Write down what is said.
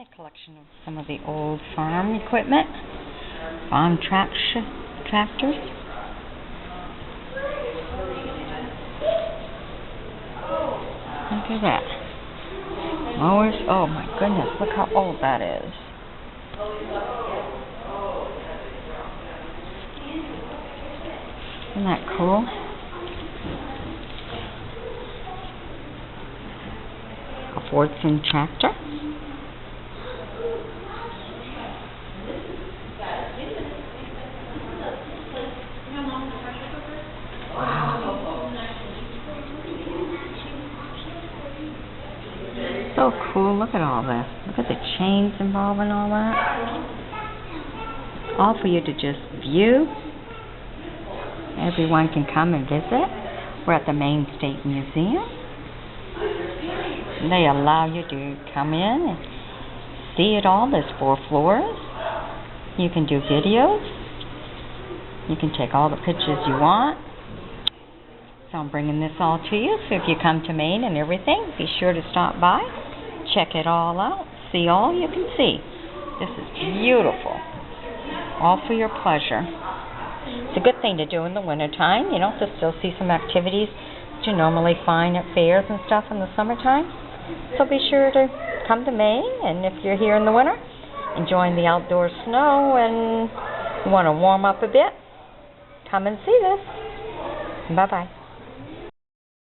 A collection of some of the old farm equipment, farm tractors. Look at that. Mowers. Oh my goodness, look how old that is. Isn't that cool? A Fordson tractor. So cool. Look at all this. Look at the chains involved in all that. All for you to just view. Everyone can come and visit. We're at the Maine State Museum. They allow you to come in and see it all. There's 4 floors. You can do videos. You can take all the pictures you want. So I'm bringing this all to you. So if you come to Maine and everything, be sure to stop by. Check it all out. See all you can see. This is beautiful. All for your pleasure. It's a good thing to do in the wintertime, you know, to still see some activities that you normally find at fairs and stuff in the summertime. So be sure to come to Maine, and if you're here in the winter, enjoying the outdoor snow and you want to warm up a bit, come and see this. Bye-bye.